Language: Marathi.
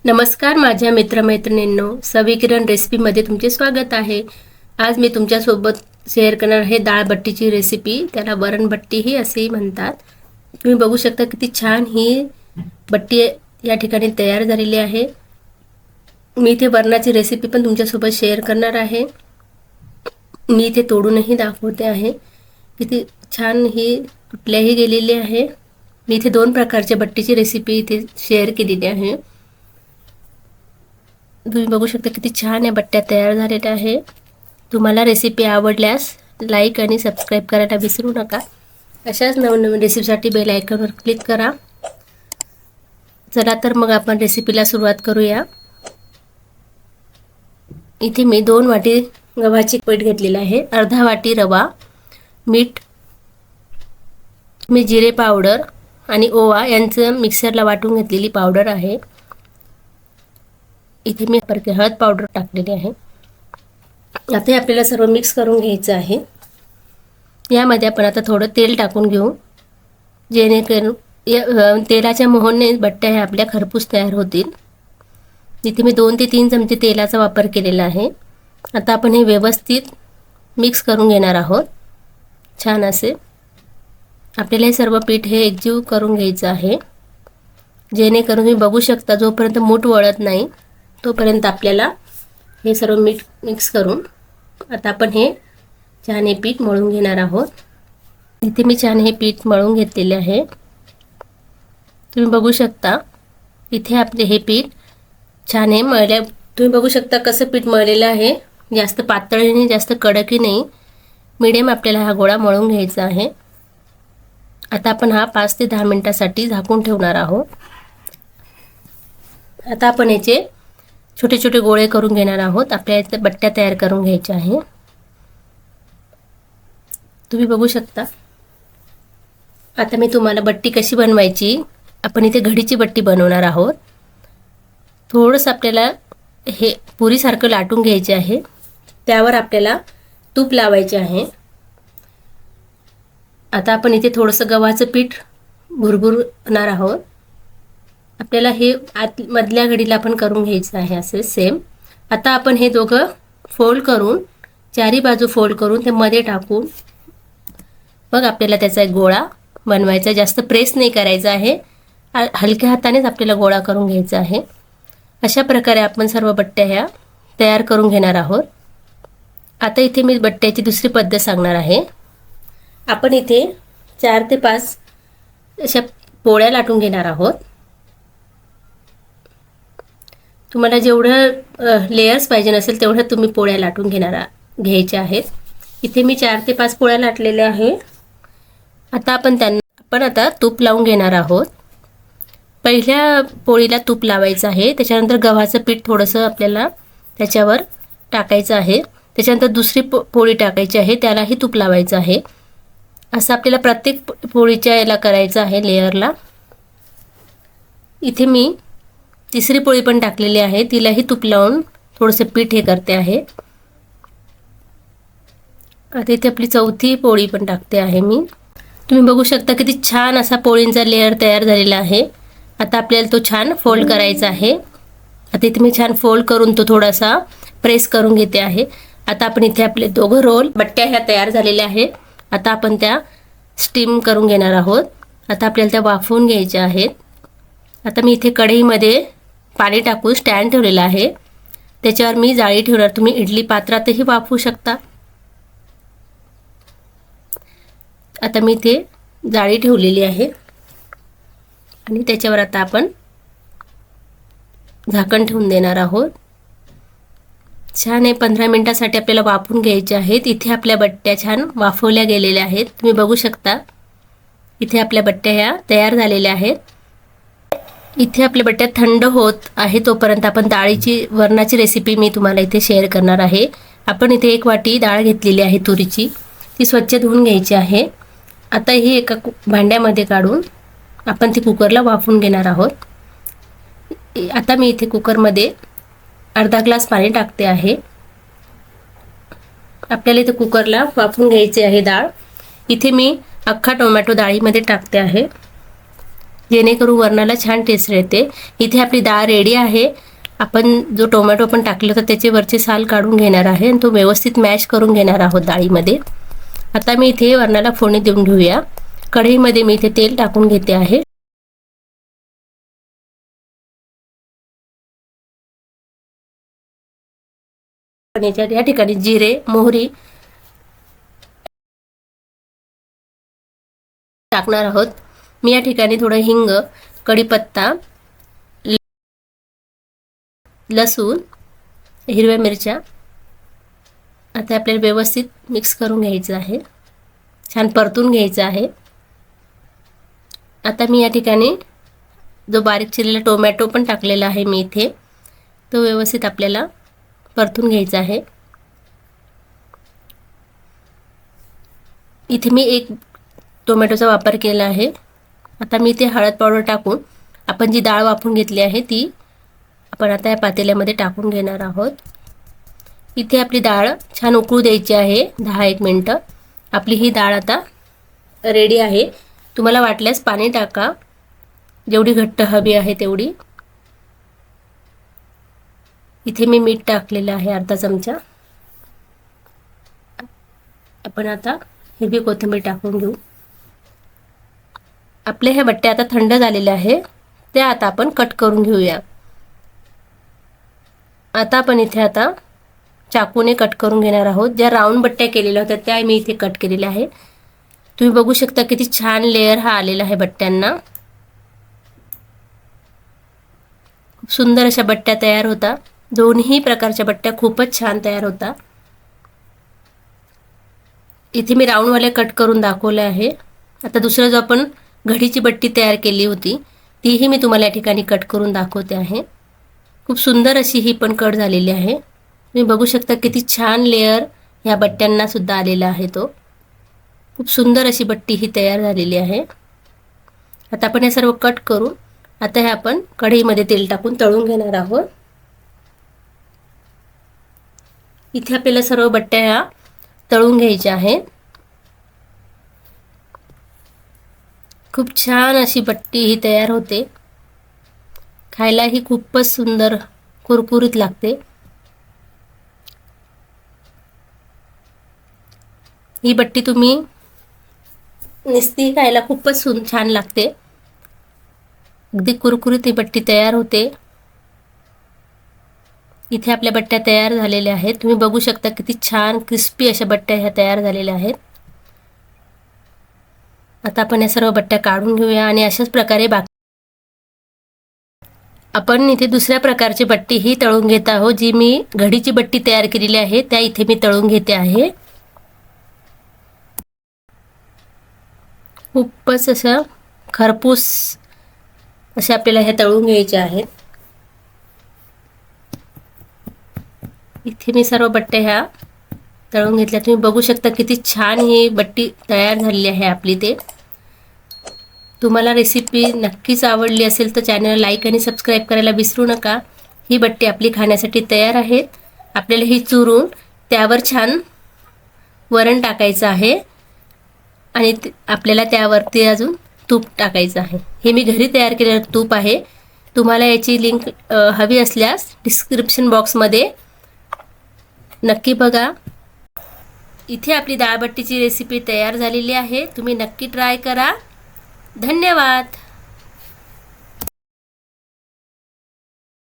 नमस्कार माझ्या मित्रमैत्रिणींनो, सविकिरण रेसिपीमध्ये तुमचे स्वागत आहे। आज मी तुमच्यासोबत शेअर करणार आहे डाळ बट्टीची रेसिपी। त्याला वरण बट्टीही असेही म्हणतात। तुम्ही बघू शकता किती छान ही बट्टी या ठिकाणी तयार झालेली आहे। मी इथे वरणाची रेसिपी पण तुमच्यासोबत शेअर करणार आहे। मी इथे तोडूनही दाखवते आहे किती छान ही तुटल्याही गेलेली आहे। मी इथे दोन प्रकारच्या बट्टीची रेसिपी इथे शेअर केलेली आहे। तुम्ही बघू शकता किती छान या बट्ट्या तयार झालेल्या आहे। तुम्हाला रेसिपी आवडल्यास लाईक आणि सबस्क्राइब करायला विसरू नका। अशाच नवनवीन रेसिपीसाठी बेल आयकॉनवर क्लिक करा। चला तर मग आपण रेसिपीला सुरुवात करूया। इथे मी 2 वाटी गव्हाची पीठ घेतलेले आहे, अर्धा वाटी रवा, मीठ, मी जिरे पावडर आणि ओवा यांचं मिक्सरला वाटून घेतलेली पावडर आहे। इथे मी हळद पावडर टाकलेली आहे। आता आपल्याला सर्व मिक्स करून घ्यायचं आहे। यामध्ये आपण आता थोडं तेल टाकून घेऊ, जेणेकरून तेलाच्या मोहने बट्ट्या ह्या आपल्या खरपूस तयार होतील। इथे मी 2 ते 3 चमचे तेलाचा वापर केलेला आहे। आता आपण हे व्यवस्थित मिक्स करून घेणार आहोत। छान असे आपल्याला हे सर्व पीठ हे एकजीव करून घ्यायचं आहे, जेणेकरून तुम्ही बघू शकता जोपर्यंत मूठ वळत नाही तोपर्यंत आपल्याला हे सर्व मिक्स करून आता आपण हे छान हे पीठ मळून घेणार आहोत। इथे मी छान हे पीठ मळून घेतलेले आहे। तुम्ही बघू शकता इथे आपले हे पीठ छान हे मळले। तुम्ही बघू शकता कसं पीठ मळलेलं आहे, जास्त पातळही नाही जास्त कडकही नाही, मीडियम आपल्याला हा गोळा मळून घ्यायचा आहे। आता आपण हा 5 ते 10 मिनिटांसाठी झाकून ठेवणार आहोत। आता आपण याचे छोटे छोटे गोळे करून घेणार आहोत। आपल्याला बट्ट्या तयार करून घ्यायच्या आहे। तुम्ही बघू शकता आता मी तुम्हाला बट्टी कशी बनवायची, आपण इथे घडीची बट्टी बनवणार आहोत। थोडंसं आपल्याला हे पुरीसारखं लाटून घ्यायचे आहे, त्यावर आपल्याला तूप लावायचे आहे। आता आपण इथे थोडंसं गव्हाचं पीठ भुरभुरणार आहोत। आपल्याला हे मधल्या घडीला आपण करून घ्यायचं आहे असे सेम। आता आपण हे दोघं फोल्ड करून चारी बाजू फोल्ड करून ते मध्ये टाकून मग आपल्याला त्याचा एक गोळा बनवायचा। जास्त प्रेस नाही करायचा आहे, हलक्या हातानेच आपल्याला गोळा करून घ्यायचा आहे। अशा प्रकारे आपण सर्व बट्ट्या ह्या तयार करून घेणार आहोत। आता इथे मी बट्ट्याची दुसरी पद्धत सांगणार आहे। आपण इथे 4 ते 5 अशा पोळ्या लाटून घेणार आहोत। तुम्हाला जेवढं लेयर्स पाहिजे नसेल तेवढं तुम्ही पोळ्या लाटून घ्यायच्या आहेत। इथे मी 4 ते 5 पोळ्या लाटलेल्या आहे। आता आपण आता तूप लावून घेणार आहोत। पहिल्या पोळीला तूप लावायचं आहे, त्याच्यानंतर गव्हाचं पीठ थोडंसं आपल्याला त्याच्यावर टाकायचं आहे, त्याच्यानंतर दुसरी पोळी टाकायची आहे, त्यालाही तूप लावायचं आहे। असं आपल्याला प्रत्येक पोळीच्या याला करायचं आहे लेयरला। इथे मी तिसरी पोळी पण टाकलेली आहे, तिलाही तूप लावून थोडंसं पीठ हे करते आहे। आता इथे आपली चौथी पोळी पण टाकते आहे मी। तुम्ही बघू शकता किती छान असा पोळींचा लेयर तयार झालेला आहे। आता आपल्याला तो छान फोल्ड करायचा आहे। आता इथे मी छान फोल्ड करून तो थोडासा प्रेस करून घेते आहे। आता आपण इथे आपले दोघं रोल बट्ट्या ह्या तयार झालेल्या आहेत। आता आपण त्या स्टीम करून घेणार आहोत। आता आपल्याला त्या वाफवून घ्यायच्या आहेत। आता मी इथे कढईमध्ये पाणी टाकून स्टँड ठेवलेला आहे, त्याच्यावर मी जाळी ठेवणार। तुम्ही इडली पात्रातही वाफवू शकता। आता मी इथे जाळी ठेवलेली आहे आणि त्याच्यावर आता आपण झाकण ठेवून देणार आहोत। छान हे 15 मिनिटांसाठी आपल्याला वाफवून घ्यायचे आहेत। इथे आपल्या बट्ट्या छान वाफवल्या गेलेल्या आहेत। तुम्ही बघू शकता इथे आपल्या बट्ट्या ह्या तयार झालेल्या आहेत। इथे आपल्या बट्ट्या थंड होत आहे तोपर्यंत आपण वरणाची रेसिपी मी तुम्हाला इथे शेअर करणार आहे। आपण इथे 1 वाटी डाळ घेतलेली आहे तुरीची, ती स्वच्छ धुवून घ्यायची आहे। आता ही एका भांड्यामध्ये काढून आपण ती कुकरला वाफवून घेणार आहोत। आता मी इथे कुकरमध्ये अर्धा ग्लास पाणी टाकते आहे। आपल्याला इथे कुकरला वाफवून घ्यायचे आहे डाळ। इथे मी अख्खा टोमॅटो डाळीमध्ये टाकते आहे। जेणेकरून वरणाला छान टेस्ट येते. इथे आपली डाळ रेडी आहे. आपण जो टोमॅटो पण टाकलं तर त्याचे वरचे साल काढून घेणार आहे आणि तो व्यवस्थित मॅश करून घेणार आहोत डाळीमध्ये. आता मी इथे वरणाला फोडणी देऊन घेऊया. कढईमध्ये मी इथे तेल टाकून घेते आहे. या ठिकाणी जिरे, मोहरी टाकणार आहोत. मी या ठिकाणी थोडं हिंग, कढीपत्ता, लसूण, हिरव्या मिरच्या आता आपल्याला व्यवस्थित मिक्स करून घ्यायचं आहे. छान परतून घ्यायचं आहे. आता मी या ठिकाणी जो बारीक चिरलेला टोमॅटो पण टाकलेला आहे मी इथे, तो व्यवस्थित आपल्याला परतून घ्यायचा आहे. इथे मी एक टोमॅटोचा वापर केला आहे. आता मी इथे हळद पावडर टाकून आपण जी डाळ वाफवून घेतली आहे ती आपण आता या पातेल्यामध्ये टाकून घेणार आहोत. इथे आपली डाळ छान उकळू द्यायची आहे 10-1 मिनिटं. आपली ही डाळ आता रेडी आहे. तुम्हाला वाटल्यास पाणी टाका, जेवढी घट्ट हवी आहे तेवढी. इथे मी मीठ टाकलेलं आहे अर्धा चमचा. आपण आता हिरवी कोथिंबीर टाकून घेऊ. आपले हे बट्टे आता थंड झालेले आहे, ते आता आपण कट करून घेऊया. आता आपण इथे आता चाकूने कट करून घेणार आहोत. ज्या राऊंड बट्ट्या केलेल्या होत्या त्या मी इथे कट केलेल्या आहे. तुम्ही बघू शकता किती छान लेयर हा आलेला आहे बट्ट्यांना. खूप सुंदर अशा बट्ट्या तयार होता. दोन्ही प्रकारच्या बट्ट्या खूपच छान तयार होता. इथे मी राऊंडवाले कट करून दाखवले आहे. आता दुसरं जो आपण घडीची बट्टी तयार केली होती तीही मी तुम्हाला या ठिकाणी कट करून दाखवते आहे. खूप सुंदर अशी ही पण कट झालेली आहे. तुम्ही बघू शकता किती छान लेयर ह्या बट्ट्यांना सुद्धा आलेला आहे. तो खूप सुंदर अशी बट्टी ही तयार झालेली आहे. आता आपण हे सर्व कट करून आता हे आपण कढईमध्ये तेल टाकून तळून घेणार आहोत. इथे आपल्याला सर्व बट्ट्या ह्या तळून घ्यायच्या आहेत. खूप छान अशी बट्टी ही तयार होते. खायला ही खूपच सुंदर कुरकुरीत लागते. ही बट्टी तुम्ही नुसती खायला खूपच छान लागते. अगदी कुरकुरीत ही बट्टी तयार होते. इथे आपल्या बट्ट्या तयार झालेल्या आहेत. तुम्ही बघू शकता किती छान क्रिस्पी अशा बट्ट्या ह्या तयार झालेल्या आहेत. आता आपण या सर्व बट्ट्या काढून घेऊया आणि अशाच प्रकारे आपण इथे दुसऱ्या प्रकारची बट्टी ही तळून घेत आहोत. जी मी घडीची बट्टी तयार केलेली आहे त्या इथे मी तळून घेते आहे. खूपच असं खरपूस अशा आपल्याला हे तळून घ्यायचे आहेत. इथे मी सर्व बट्ट्या ह्या तळून घेतल्या. तुम्ही बघू शकता किती छान ही बट्टी तयार झालेली आहे आपली. ते तुम्हाला रेसिपी नक्कीच आवडली असेल तर चॅनल लाईक आणि सबस्क्राईब करायला विसरू नका. ही बट्टी आपली खाण्यासाठी तयार आहेत. आपल्याला ही चुरून त्यावर छान वरण टाकायचं आहे आणि आपल्याला त्यावरती अजून तूप टाकायचं आहे. हे मी घरी तयार केलेलं तूप आहे. तुम्हाला याची लिंक हवी असल्यास डिस्क्रिप्शन बॉक्समध्ये नक्की बघा. इथे आपली डाळबट्टीची रेसिपी तयार झालेली आहे. तुम्ही नक्की ट्राय करा. धन्यवाद.